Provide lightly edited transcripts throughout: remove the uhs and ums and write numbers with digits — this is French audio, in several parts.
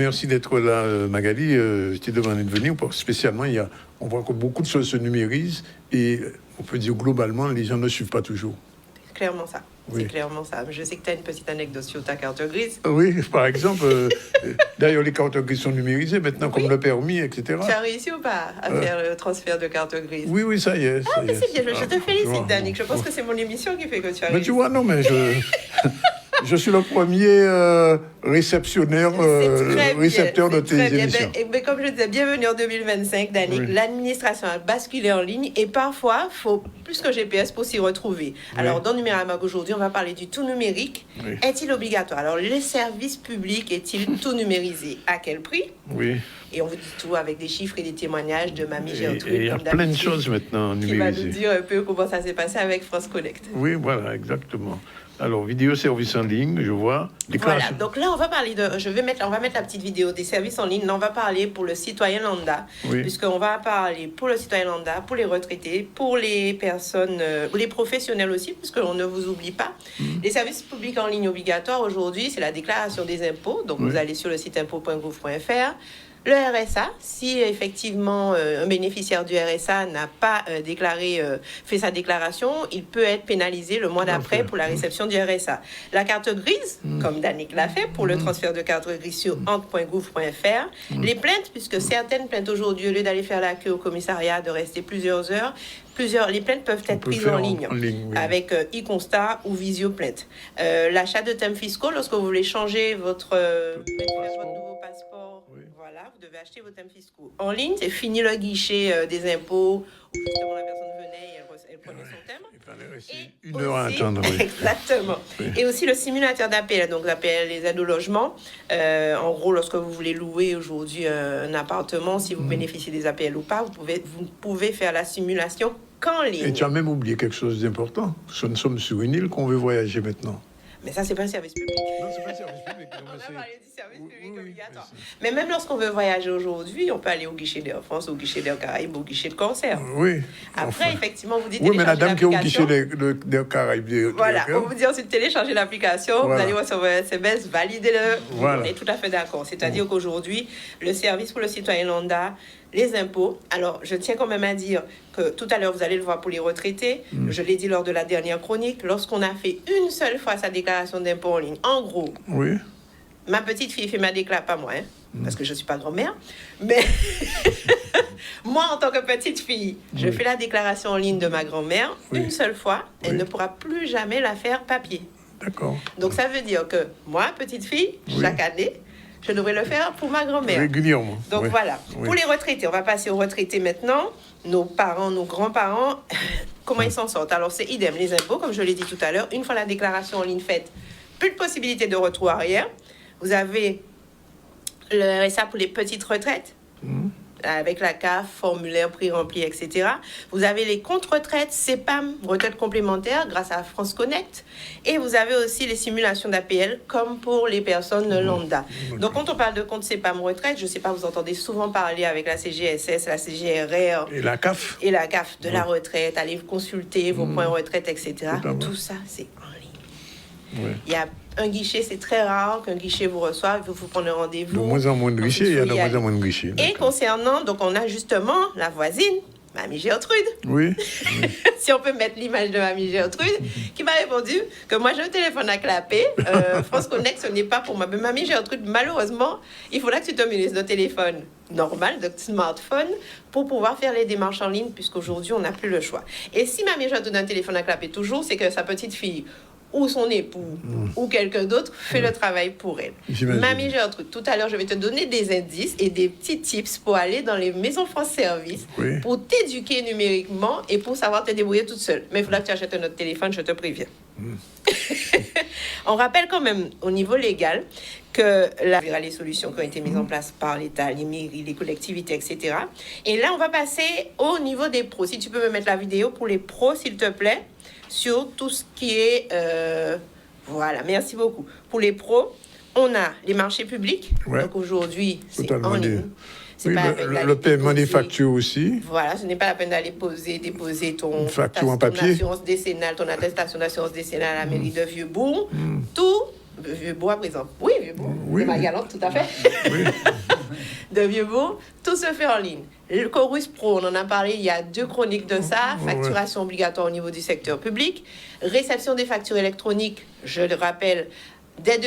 merci d'être là, Magali. Je t'ai demandé de venir. Spécialement, on voit que beaucoup de choses se numérisent et on peut dire globalement, les gens ne suivent pas toujours. C'est clairement ça. Oui. C'est clairement ça. Je sais que tu as une petite anecdote sur ta carte grise. Oui, par exemple, d'ailleurs, les cartes grises sont numérisées maintenant, comme le permis, etc. Tu as réussi ou pas à faire le transfert de carte grise? Oui, ça y est. Ah, mais c'est bien. Je te félicite, Danick. Je pense ouais. que c'est mon émission qui fait que tu as Mais réussi. tu vois, non, mais je suis le premier réceptionnaire, récepteur de tes émissions. Mais comme je disais, bienvenue en 2025, Danick. Oui. L'administration a basculé en ligne et parfois, il faut plus que GPS pour s'y retrouver. Oui. Alors, dans Numérama aujourd'hui, on va parler du tout numérique. Oui. Est-il obligatoire? Alors, les services publics est-il tout numérisé? À quel prix? Oui. Et on vous dit tout avec des chiffres et des témoignages de Mamie Gertrude. Et il y a plein de choses maintenant qui va nous numérisées. dire un peu comment ça s'est passé avec France Connect. Oui, voilà, exactement. Alors, vidéo service en ligne, je vois. Voilà, donc là, on va parler de... on va mettre la petite vidéo des services en ligne. Là, on va parler pour le citoyen lambda. Oui. Puisqu'on va parler pour le citoyen lambda, pour les retraités, pour les personnes, ou les professionnels aussi, puisqu'on ne vous oublie pas. Les services publics en ligne obligatoires, aujourd'hui, c'est la déclaration des impôts. Donc, Oui. vous allez sur le site impôts.gouv.fr. Le RSA, si effectivement un bénéficiaire du RSA n'a pas fait sa déclaration, il peut être pénalisé le mois d'après pour la réception du RSA. La carte grise, comme Danick l'a fait, pour le transfert de carte grise sur hanc.gouv.fr. Les plaintes, puisque certaines plaintes aujourd'hui, au lieu d'aller faire la queue au commissariat, de rester plusieurs heures, les plaintes peuvent être prises en ligne, oui. avec e-constat ou visio-plainte. L'achat de thèmes fiscaux, lorsque vous voulez changer votre nouveau passeport, voilà, vous devez acheter vos thèmes fiscaux en ligne. C'est fini le guichet des impôts où justement la personne venait et elle prenait son thème. Il fallait rester Et une heure à aussi- attendre. Oui. Exactement. Oui. Et aussi le simulateur d'APL, donc l'APL, les aides au logement. En gros, lorsque vous voulez louer aujourd'hui un appartement, si vous bénéficiez des APL ou pas, vous pouvez faire la simulation qu'en ligne. Et tu as même oublié quelque chose d'important. Nous sommes sur une île qu'on veut voyager maintenant. Mais ça, c'est pas un service public. Non, c'est pas un service public. non, On mais a c'est- parlé du service public Oui, obligatoire. mais Mais même lorsqu'on veut voyager aujourd'hui, on peut aller au guichet d'Air France, au guichet d'Air Caraïbes, au guichet de Corsair. Oui. Après, enfin. effectivement, vous dites Oui, mais la télécharger dame qui est au l'application. guichet des Caraïbes. Voilà, on vous dit ensuite télécharger l'application, Voilà. vous allez recevoir un SMS, validez-le. Voilà. On est tout à fait d'accord. C'est-à-dire qu'aujourd'hui, le service pour le citoyen lambda, les impôts. Alors, je tiens quand même à dire que tout à l'heure, vous allez le voir pour les retraités. Je l'ai dit lors de la dernière chronique, lorsqu'on a fait une seule fois sa déclaration d'impôt en ligne, en gros, Oui. ma petite fille fait ma déclaration, pas moi, parce que je ne suis pas grand-mère, mais moi, en tant que petite fille, je fais la déclaration en ligne de ma grand-mère Oui. une seule fois. Elle Oui. ne pourra plus jamais la faire papier. D'accord. Donc, ça veut dire que moi, petite fille, Oui. chaque année, je devrais le faire pour ma grand-mère. Régulièrement. Donc, oui. voilà. Oui. Pour les retraités, on va passer aux retraités maintenant. Nos parents, nos grands-parents, comment ils s'en sortent? Alors, c'est idem. Les impôts, comme je l'ai dit tout à l'heure, une fois la déclaration en ligne faite, plus de possibilité de retour arrière. Vous avez le RSA pour les petites retraites, avec la CAF, formulaire pré-rempli, etc. Vous avez les comptes retraites, CEPAM, retraite complémentaire, grâce à France Connect. Et vous avez aussi les simulations d'APL, comme pour les personnes lambda. Donc, quand on parle de compte CEPAM retraite, je ne sais pas, vous entendez souvent parler avec la CGSS, la CGRR Et la CAF. et la CAF de la retraite, allez consulter vos points retraite, etc. Tout à fait. Tout ça, c'est en ligne. Oui. Il y a un guichet, c'est très rare qu'un guichet vous reçoive, il faut vous prendre un De rendez-vous. moins en moins de guichets, il y a de faut y moins aller. en moins de guichets. Et concernant, donc on a justement la voisine, Mamie Gertrude, Oui. si on peut mettre l'image de Mamie Gertrude, qui m'a répondu que moi j'ai un téléphone à clapper, France Connect ce n'est pas pour moi. Mais Mamie Gertrude, malheureusement, il faudra que tu te munisses d'un téléphone normal, de smartphone, pour pouvoir faire les démarches en ligne, puisqu'aujourd'hui on n'a plus le choix. Et si Mamie Gertrude a un téléphone à clapper toujours, c'est que sa petite fille ou son époux ou quelqu'un d'autre fait le travail pour elle. J'imagine. Mamie Gertrude, tout à l'heure, je vais te donner des indices et des petits tips pour aller dans les maisons France Service, Oui. pour t'éduquer numériquement et pour savoir te débrouiller toute seule. Mais il faudra que tu achètes un autre téléphone, je te préviens. On rappelle quand même au niveau légal que là, on verra les solutions qui ont été mises en place par l'État, les mairies, les collectivités, etc. Et là, on va passer au niveau des pros. Si tu peux me mettre la vidéo pour les pros, s'il te plaît, sur tout ce qui est... voilà, merci beaucoup. Pour les pros, on a les marchés publics. Ouais. Donc aujourd'hui, c'est Totalement en ligne. lié. C'est Oui, pas la peine d'aller le paiement des déposer. factures aussi. Voilà, ce n'est pas la peine d'aller déposer ton, Une facture en papier. ton assurance décennale, ton attestation d'assurance décennale à la mairie de Vieux-Bourg. Tout Vieux-Bourg, par exemple. Oui, Vieux-Bourg. Oui, De ma oui. galante, tout à fait. Oui. De Vieux-Bourg, tout se fait en ligne. Le Chorus Pro, on en a parlé, il y a 2 chroniques de ça. Ouais. Facturation obligatoire au niveau du secteur public. Réception des factures électroniques, je le rappelle, dès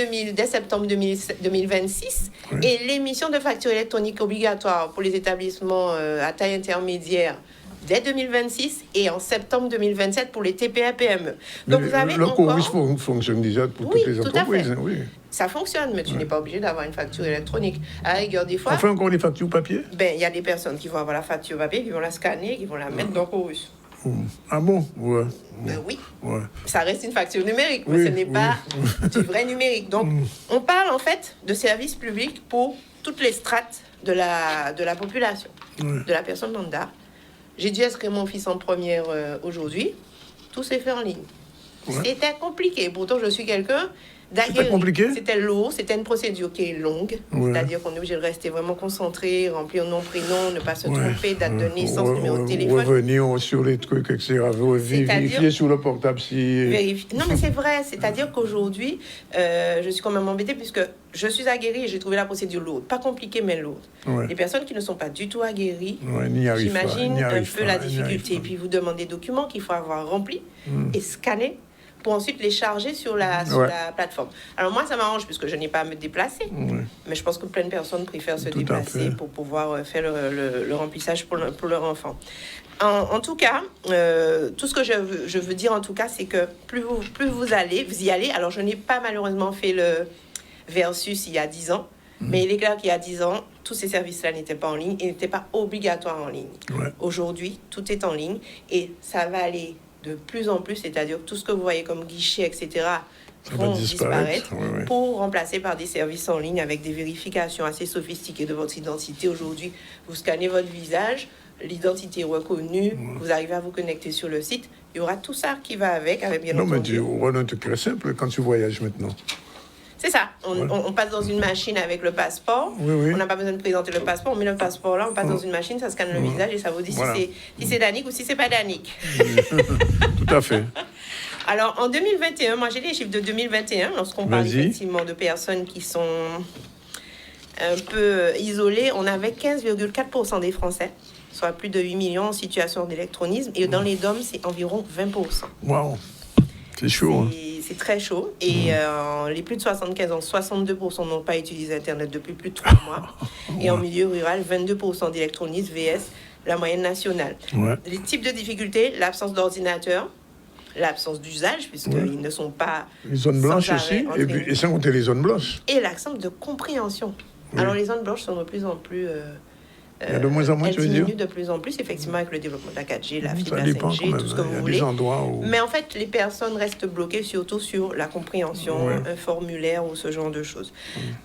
septembre 2026. Ouais. Et l'émission de factures électroniques obligatoires pour les établissements à taille intermédiaire dès 2026 et en septembre 2027 pour les TPE-PME. Donc vous avez le Chorus encore... fonctionne déjà pour Oui, toutes les tout à entreprises. fait. Hein, oui. Ça fonctionne, mais tu n'es pas obligé d'avoir une facture électronique. À la rigueur, des fois, On fait encore des factures papier? ben, il y a des personnes qui vont avoir la facture papier, qui vont la scanner, qui vont la mettre dans Chorus. Ah bon? Ouais. Ben oui, Ouais. ça reste une facture numérique, mais Oui, ce n'est oui. pas du vrai numérique. Donc, on parle en fait de services publics pour toutes les strates de la population, de la personne lambda. J'ai dû inscrire mon fils en première aujourd'hui. Tout s'est fait en ligne. Ouais. C'était compliqué. Pourtant, je suis quelqu'un d'aguerri. C'était compliqué? C'était lourd. C'était une procédure qui est longue. Ouais. C'est-à-dire qu'on est obligé de rester vraiment concentré, remplir nom, prénom, ne pas se Ouais. tromper, date de naissance, Ouais, numéro de ouais, téléphone. Revenir sur les trucs, etc. Vérifier sur le portable si... Non, mais c'est vrai. C'est-à-dire qu'aujourd'hui, je suis quand même embêtée puisque je suis aguerrie et j'ai trouvé la procédure lourde. Pas compliquée, mais lourde. Ouais. Les personnes qui ne sont pas du tout aguerries, Ouais, n'y arrive pas, j'imagine n'y un arrive peu pas, la n'y arrive difficulté. pas. Puis vous demandez des documents qu'il faut avoir remplis et scannés pour ensuite les charger sur la plateforme. Alors moi, ça m'arrange puisque je n'ai pas à me déplacer. Ouais. Mais je pense que plein de personnes préfèrent se Tout à déplacer fait. pour pouvoir faire le remplissage pour leur enfant. En tout cas, tout ce que je veux dire en tout cas, c'est que plus vous y allez. Alors je n'ai pas malheureusement fait le versus il y a 10 ans. Mais il est clair qu'il y a 10 ans, tous ces services-là n'étaient pas en ligne et n'étaient pas obligatoires en ligne. Ouais. Aujourd'hui, tout est en ligne et ça va aller de plus en plus, c'est-à-dire que tout ce que vous voyez comme guichet, etc., Ça va vont disparaître. disparaître Ouais, ouais. pour remplacer par des services en ligne avec des vérifications assez sophistiquées de votre identité. Aujourd'hui, vous scannez votre visage, l'identité est reconnue, vous arrivez à vous connecter sur le site. Il y aura tout ça qui va avec bien Non, mais entendu. on a un truc très simple quand tu voyages maintenant. C'est ça. On passe dans une machine avec le passeport. Oui, oui. On n'a pas besoin de présenter le passeport. On met le passeport là, on passe dans une machine, ça scanne le visage et ça vous dit Voilà. si c'est Danick ou si c'est pas Danick. Tout à fait. Alors, en 2021, moi j'ai les chiffres de 2021, lorsqu'on parle Vas-y. effectivement de personnes qui sont un peu isolées, on avait 15,4% des Français, soit plus de 8 millions en situation d'électronisme. Et dans les DOM, c'est environ 20%. Waouh. C'est chaud. Hein. C'est très chaud. Et les plus de 75 ans, 62% n'ont pas utilisé Internet depuis plus de 3 mois. Et en milieu rural, 22% d'électronisme VS, la moyenne nationale. Ouais. Les types de difficultés, l'absence d'ordinateur, l'absence d'usage, puisqu'ils ne sont pas... Les zones blanches sans arrêt aussi. entraînés. Et sans compter les zones blanches. Et l'accent de compréhension. Oui. Alors, les zones blanches sont de plus en plus... Il y a de moins en moins, elles tu veux dire? diminuent de plus en plus, effectivement, avec le développement de la 4G, la fibre, Ça la dépend 5G, quand même. tout ce que Il y vous a voulez. des endroits où... Mais en fait, les personnes restent bloquées surtout sur la compréhension, Ouais. un formulaire ou ce genre de choses.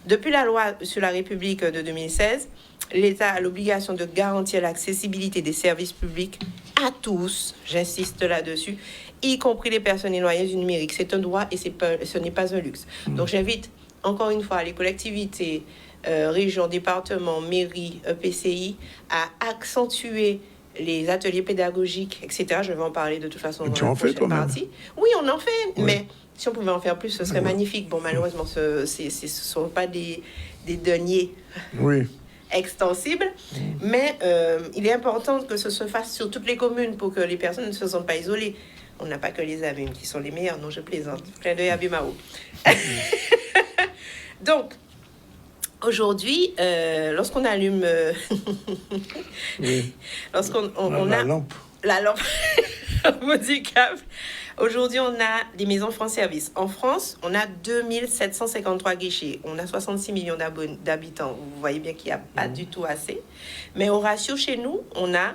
Depuis la loi sur la République de 2016, l'État a l'obligation de garantir l'accessibilité des services publics à tous, j'insiste là-dessus, y compris les personnes éloignées du numérique. C'est un droit et ce n'est pas un luxe. Donc j'invite encore une fois les collectivités, régions, départements, mairies, EPCI, à accentuer les ateliers pédagogiques, etc. Je vais en parler de toute façon dans Tu la en fais prochaine toi-même? partie. Oui, on en fait, Ouais. mais si on pouvait en faire plus, ce serait magnifique. Bon, malheureusement, ce ne sont pas des deniers Oui. extensibles, mais il est important que ce se fasse sur toutes les communes pour que les personnes ne se sentent pas isolées. On n'a pas que les abîmes qui sont les meilleurs, non, je plaisante. Clin d'œil à Bimao. Donc, aujourd'hui, lorsqu'on allume... Oui. lorsqu'on La a lampe. la lampe musicale, aujourd'hui, on a des maisons France Service. En France, on a 2753 guichets. On a 66 millions d'habitants. Vous voyez bien qu'il n'y a pas du tout assez. Mais au ratio chez nous, on a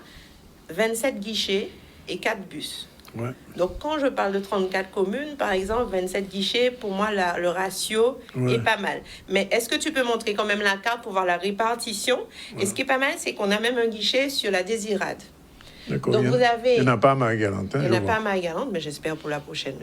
27 guichets et 4 bus. Ouais. Donc, quand je parle de 34 communes, par exemple, 27 guichets, pour moi, le ratio Ouais. est pas mal. Mais est-ce que tu peux montrer quand même la carte pour voir la répartition? Et ce qui est pas mal, c'est qu'on a même un guichet sur la Désirade. D'accord. Donc, vous avez... Il n'y en a pas à Marie-Galante. Il n'y en a pas à Marie-Galante, mais j'espère pour la prochaine,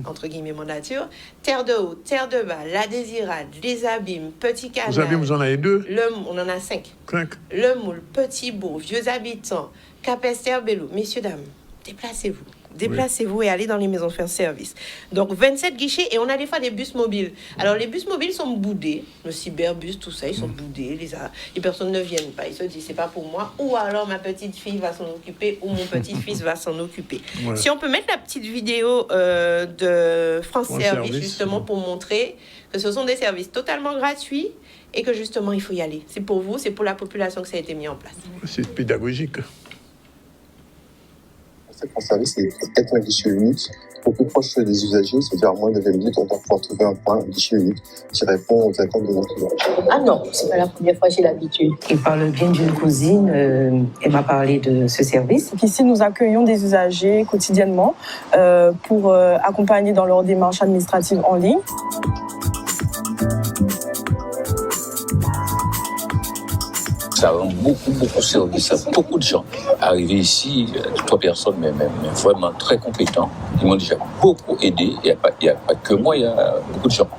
entre guillemets, mandature. Terre de Haut, Terre de Bas, La Désirade, Les Abîmes, Petit Canal. Vous avez, vous en avez 2? On en a 5. 5. Le Moule, Petit Bourg, Vieux Habitants, Capester, Bello. Messieurs, dames, déplacez-vous. Déplacez-vous et allez dans les maisons faire service. Donc 27 guichets et on a des fois des bus mobiles. Alors les bus mobiles sont boudés, le cyberbus, tout ça, ils sont boudés. Les personnes ne viennent pas, ils se disent c'est pas pour moi. Ou alors ma petite fille va s'en occuper ou mon petit-fils va s'en occuper. Ouais. Si on peut mettre la petite vidéo de France Service justement pour montrer que ce sont des services totalement gratuits et que justement il faut y aller. C'est pour vous, c'est pour la population que ça a été mis en place. C'est pédagogique. France Service, c'est peut-être un guichet unique au plus proche des usagers, c'est-à-dire à moins de 20 minutes, on va pouvoir trouver un guichet unique qui répond aux attentes de nos clients. Ah non, c'est pas la première fois, j'ai l'habitude. Il parle bien d'une cousine, elle m'a parlé de ce service. Ici, nous accueillons des usagers quotidiennement pour accompagner dans leur démarche administrative en ligne. Ça rend beaucoup service à beaucoup de gens. Arrivé ici, 3 personnes, mais vraiment très compétents. Ils m'ont déjà beaucoup aidé. Il n'y a pas que moi, il y a beaucoup de gens.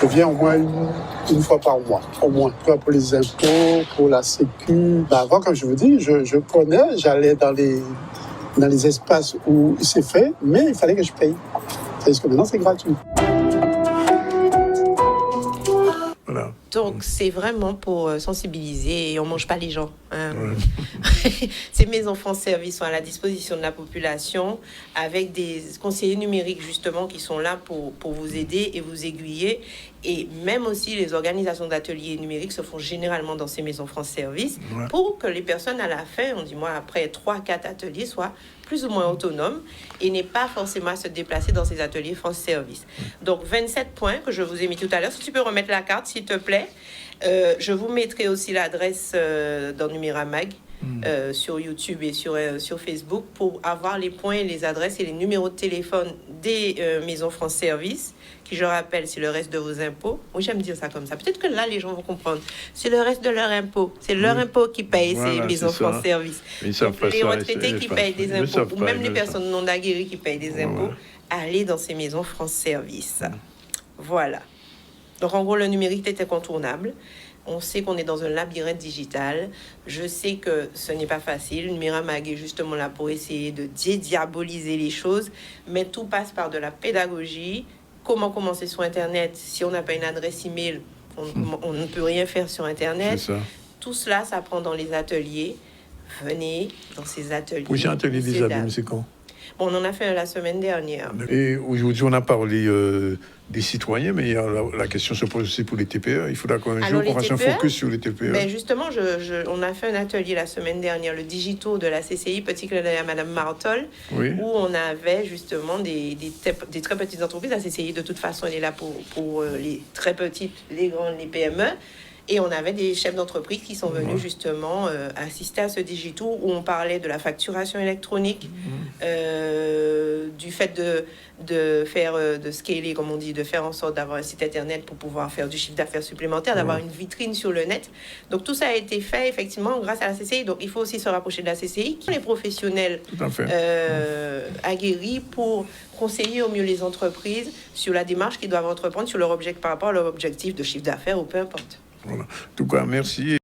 Je viens au moins une fois par mois, au moins. Pour les impôts, pour la sécu. Avant, comme je vous dis, je connais, j'allais dans les espaces où c'est fait, mais il fallait que je paye. Parce que maintenant, c'est gratuit. Voilà. Donc, c'est vraiment pour sensibiliser et on ne mange pas les gens. Hein. Ouais. Ces maisons France Service sont à la disposition de la population avec des conseillers numériques justement qui sont là pour vous aider et vous aiguiller. Et même aussi, les organisations d'ateliers numériques se font généralement dans ces maisons France Service pour que les personnes à la fin, on dit moi, après 3-4 ateliers, soient plus ou moins autonomes et n'aient pas forcément à se déplacer dans ces ateliers France Service. Donc, 27 points que je vous ai mis tout à l'heure. Si tu peux remettre la carte, s'il te plaît. Je vous mettrai aussi l'adresse dans Numéramag sur YouTube et sur Facebook pour avoir les points, les adresses et les numéros de téléphone des maisons France Service, qui, je rappelle, c'est le reste de vos impôts. Oui, j'aime dire ça comme ça. Peut-être que là, les gens vont comprendre. C'est le reste de leur impôt. C'est leur impôt qui paye ces maisons France Service. Donc, les retraités qui payent des impôts, ou même les personnes non aguerries qui payent des impôts, allez dans ces maisons France Service. Voilà. Donc, en gros, le numérique est incontournable. On sait qu'on est dans un labyrinthe digital. Je sais que ce n'est pas facile. Numéramag est justement là pour essayer de dédiaboliser les choses. Mais tout passe par de la pédagogie. Comment commencer sur Internet? Si on n'a pas une adresse email, on ne peut rien faire sur Internet. Tout cela, ça prend dans les ateliers. Venez dans ces ateliers. Oui, j'ai un atelier des abîmes, c'est quand? Bon, on en a fait un la semaine dernière. Et aujourd'hui, on a parlé des citoyens, mais la question se pose aussi pour les TPE. Il faudra qu'un jour qu'on fasse un focus sur les TPE. Ben justement, on a fait un atelier la semaine dernière, le digito de la CCI, petit clin d'œil à Madame Martol, où on avait justement des très petites entreprises. La CCI, de toute façon, elle est là pour les très petites, les grandes, les PME. Et on avait des chefs d'entreprise qui sont venus justement assister à ce digito où on parlait de la facturation électronique, du fait de faire, de scaler, comme on dit, de faire en sorte d'avoir un site internet pour pouvoir faire du chiffre d'affaires supplémentaire, d'avoir une vitrine sur le net. Donc tout ça a été fait effectivement grâce à la CCI. Donc il faut aussi se rapprocher de la CCI, qui sont les professionnels aguerris pour conseiller au mieux les entreprises sur la démarche qu'ils doivent entreprendre sur leur objectif, par rapport à leur objectif de chiffre d'affaires ou peu importe. Voilà. En tout cas, merci.